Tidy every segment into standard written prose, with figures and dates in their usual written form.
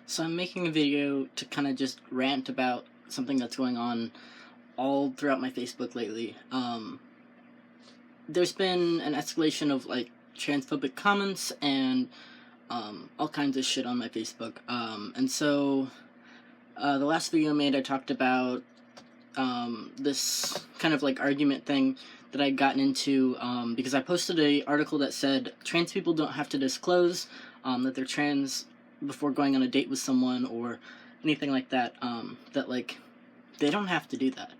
So I'm making a video to kind of just rant about something that's going on all throughout my Facebook lately. There's been an escalation of like transphobic comments and all kinds of shit on my Facebook. And so the last video I made, I talked about this kind of like argument thing that I'd gotten into because I posted an article that said trans people don't have to disclose that they're trans before going on a date with someone or anything like that, that like they don't have to do that.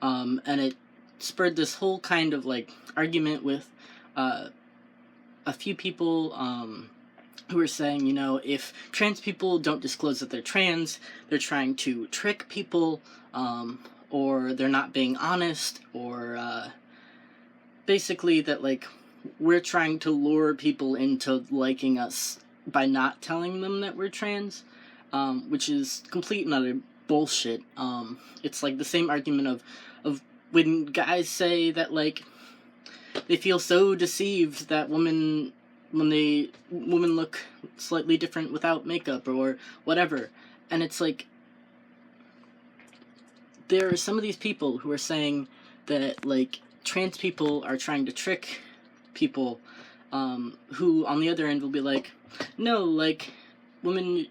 And it spurred this whole kind of like argument with a few people who were saying, you know, if trans people don't disclose that they're trans, they're trying to trick people, or they're not being honest, or basically that like we're trying to lure people into liking us by not telling them that we're trans, which is complete and utter bullshit. It's like the same argument of when guys say that like they feel so deceived that women look slightly different without makeup or whatever, and it's like there are some of these people who are saying that like trans people are trying to trick people, who on the other end will be like, no, like women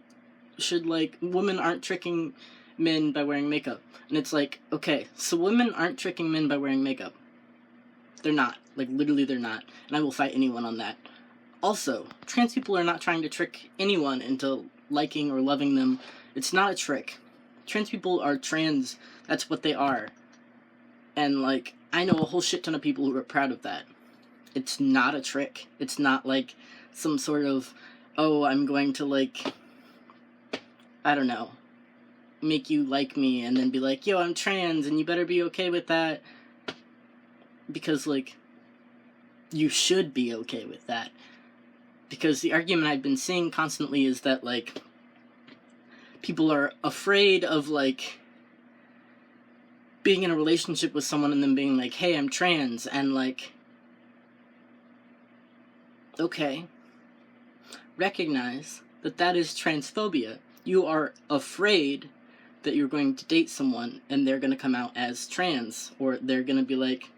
aren't tricking men by wearing makeup. And it's like, okay, so women aren't tricking men by wearing makeup. They're not. Like, literally they're not. And I will fight anyone on that. Also, trans people are not trying to trick anyone into liking or loving them. It's not a trick. Trans people are trans. That's what they are. And, like, I know a whole shit ton of people who are proud of that. It's not a trick. It's not, like, some sort of, oh, I'm going to, like, I don't know, make you like me and then be like, yo, I'm trans and you better be okay with that. Because, like, you should be okay with that. Because the argument I've been seeing constantly is that, like, people are afraid of, like, being in a relationship with someone and then being like, hey, I'm trans, and, like, okay, recognize that that is transphobia. You are afraid that you're going to date someone and they're going to come out as trans, or they're going to be like,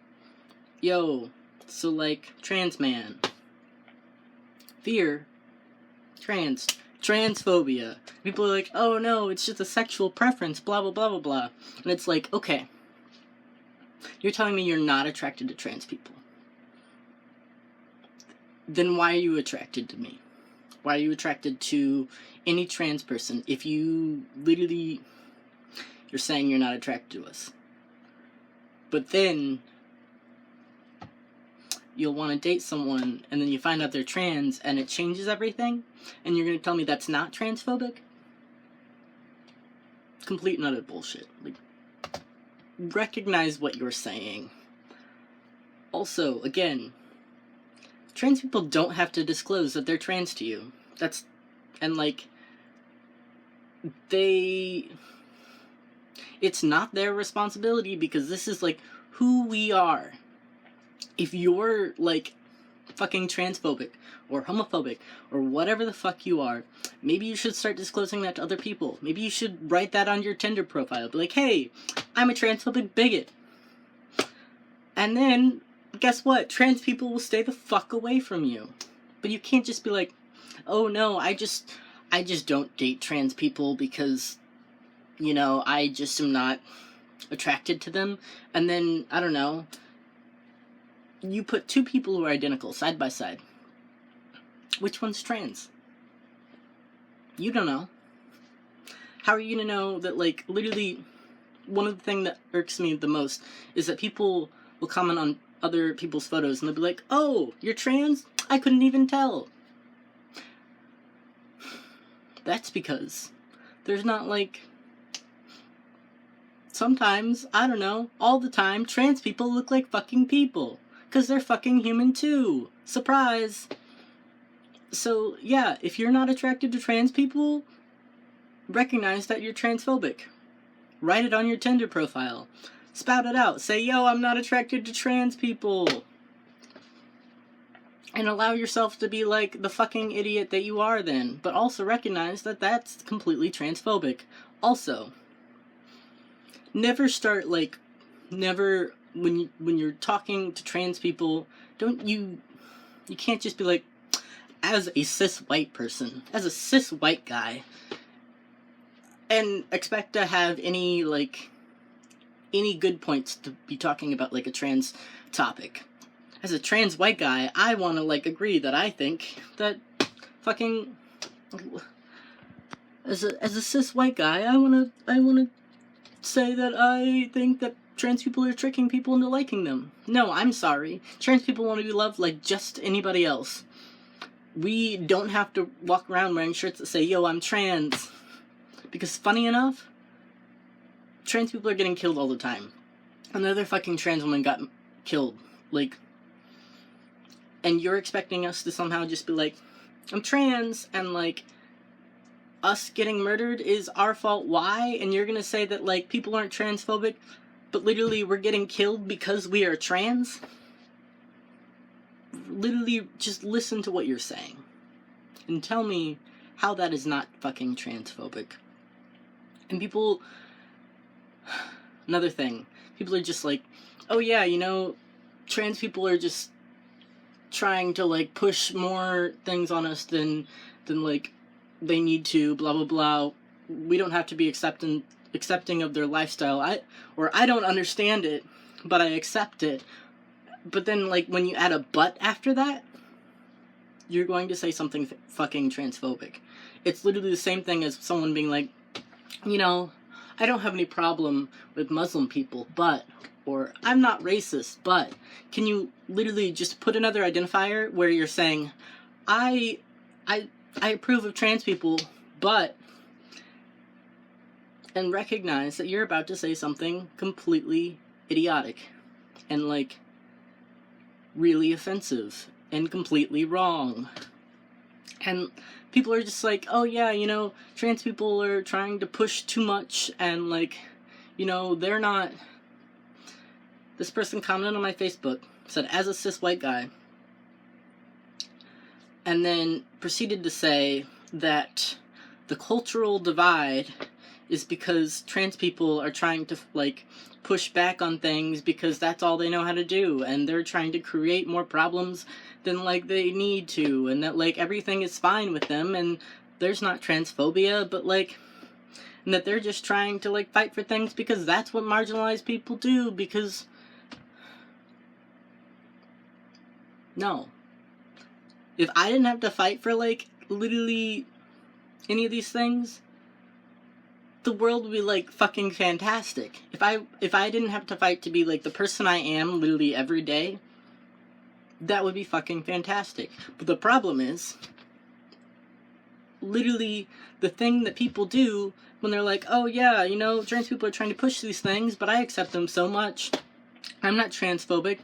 yo, so, like, trans man. Fear. Transphobia. People are like, oh no, it's just a sexual preference, blah, blah, blah, blah, blah. And it's like, okay, you're telling me you're not attracted to trans people. Then why are you attracted to me? Why are you attracted to any trans person if you literally, you're saying you're not attracted to us? But then you'll want to date someone and then you find out they're trans and it changes everything, and you're going to tell me that's not transphobic? Complete and utter bullshit. Like, recognize what you're saying. Also, again, trans people don't have to disclose that they're trans to you. And like, it's not their responsibility, because this is like who we are. If you're like fucking transphobic or homophobic or whatever the fuck you are, maybe you should start disclosing that to other people. Maybe you should write that on your Tinder profile. Be like, hey, I'm a transphobic bigot. And then, guess what? Trans people will stay the fuck away from you. But you can't just be like, oh no, I just don't date trans people because, you know, I just am not attracted to them. And then, I don't know, you put two people who are identical side by side. Which one's trans? You don't know. How are you gonna know that, like, literally, one of the things that irks me the most is that people will comment on other people's photos and they'll be like, oh, you're trans? I couldn't even tell. That's because there's not, like, sometimes, I don't know, all the time, trans people look like fucking people. 'Cause they're fucking human too. Surprise! So, yeah, if you're not attracted to trans people, recognize that you're transphobic. Write it on your Tinder profile. Spout it out. Say, yo, I'm not attracted to trans people. and allow yourself to be like the fucking idiot that you are then, but also recognize that that's completely transphobic. Also, never start like, never, when you're talking to trans people, you can't just be like, as a cis white person, as a cis white guy, and expect to have any good points to be talking about like a trans topic. As a trans white guy, I want to like agree that I think that fucking, as a cis white guy, I want to say that I think that trans people are tricking people into liking them. No, I'm sorry. Trans people want to be loved like just anybody else. We don't have to walk around wearing shirts that say, yo, I'm trans. Because funny enough, trans people are getting killed all the time. Another fucking trans woman got killed. Like, and you're expecting us to somehow just be like, I'm trans, and like, us getting murdered is our fault. Why? And you're gonna say that like people aren't transphobic, but literally we're getting killed because we are trans? Literally, just listen to what you're saying and tell me how that is not fucking transphobic. And people, another thing, people are just like, oh yeah, you know, trans people are just trying to like push more things on us than like they need to, blah blah blah. We don't have to be accepting of their lifestyle. I don't understand it, but I accept it. But then like when you add a but after that, you're going to say something fucking transphobic. It's literally the same thing as someone being like, you know, I don't have any problem with Muslim people, but, or I'm not racist, but, can you literally just put another identifier where you're saying, I approve of trans people, but, and recognize that you're about to say something completely idiotic and like really offensive and completely wrong. And people are just like, oh yeah, you know, trans people are trying to push too much, and like, you know, they're not. This person commented on my Facebook, said, as a cis white guy, and then proceeded to say that the cultural divide is because trans people are trying to like push back on things because that's all they know how to do, and they're trying to create more problems than like they need to, and that like everything is fine with them, and there's not transphobia, but like, and that they're just trying to like fight for things because that's what marginalized people do. Because no, if I didn't have to fight for like literally any of these things, the world would be like fucking fantastic. If I didn't have to fight to be like the person I am literally every day, that would be fucking fantastic. But the problem is, literally, the thing that people do when they're like, oh yeah, you know, trans people are trying to push these things, but I accept them so much. I'm not transphobic.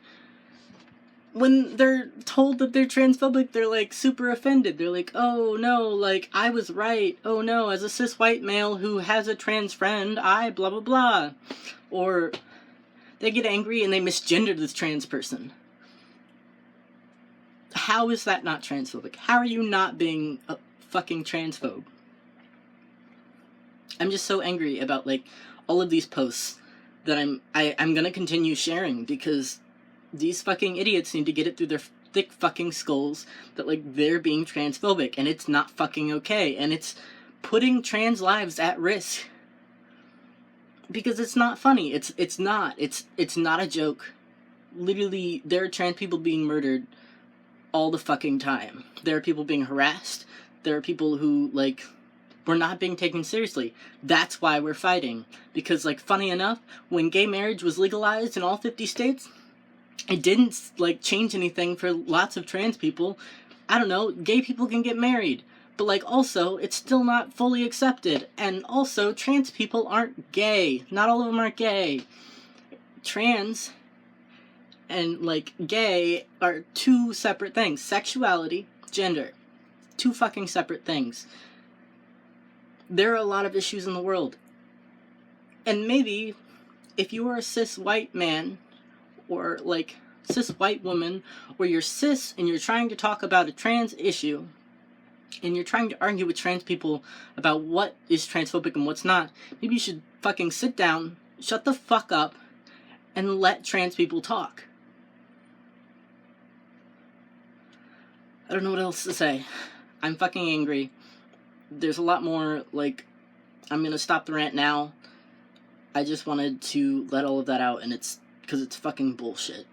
When they're told that they're transphobic, they're like super offended. They're like, oh no, like I was right. Oh no, as a cis white male who has a trans friend, I blah blah blah. Or they get angry and they misgender this trans person. How is that not transphobic? How are you not being a fucking transphobe? I'm just so angry about like all of these posts that I'm gonna continue sharing, because these fucking idiots need to get it through their thick fucking skulls that like they're being transphobic, and it's not fucking okay, and it's putting trans lives at risk. Because it's not funny. It's not a joke. Literally, there are trans people being murdered all the fucking time. There are people being harassed. There are people who, like, we're not being taken seriously. That's why we're fighting. Because, like, funny enough, when gay marriage was legalized in all 50 states, it didn't, like, change anything for lots of trans people. I don't know, gay people can get married. But, like, also, it's still not fully accepted. And also, trans people aren't gay. Not all of them are gay. Trans and like gay are two separate things. Sexuality, gender, two fucking separate things. There are a lot of issues in the world, and maybe if you were a cis white man, or like cis white woman, or you're cis and you're trying to talk about a trans issue, and you're trying to argue with trans people about what is transphobic and what's not, maybe you should fucking sit down, shut the fuck up, and let trans people talk. I don't know what else to say. I'm fucking angry. There's a lot more, like, I'm gonna stop the rant now. I just wanted to let all of that out, and it's because it's fucking bullshit.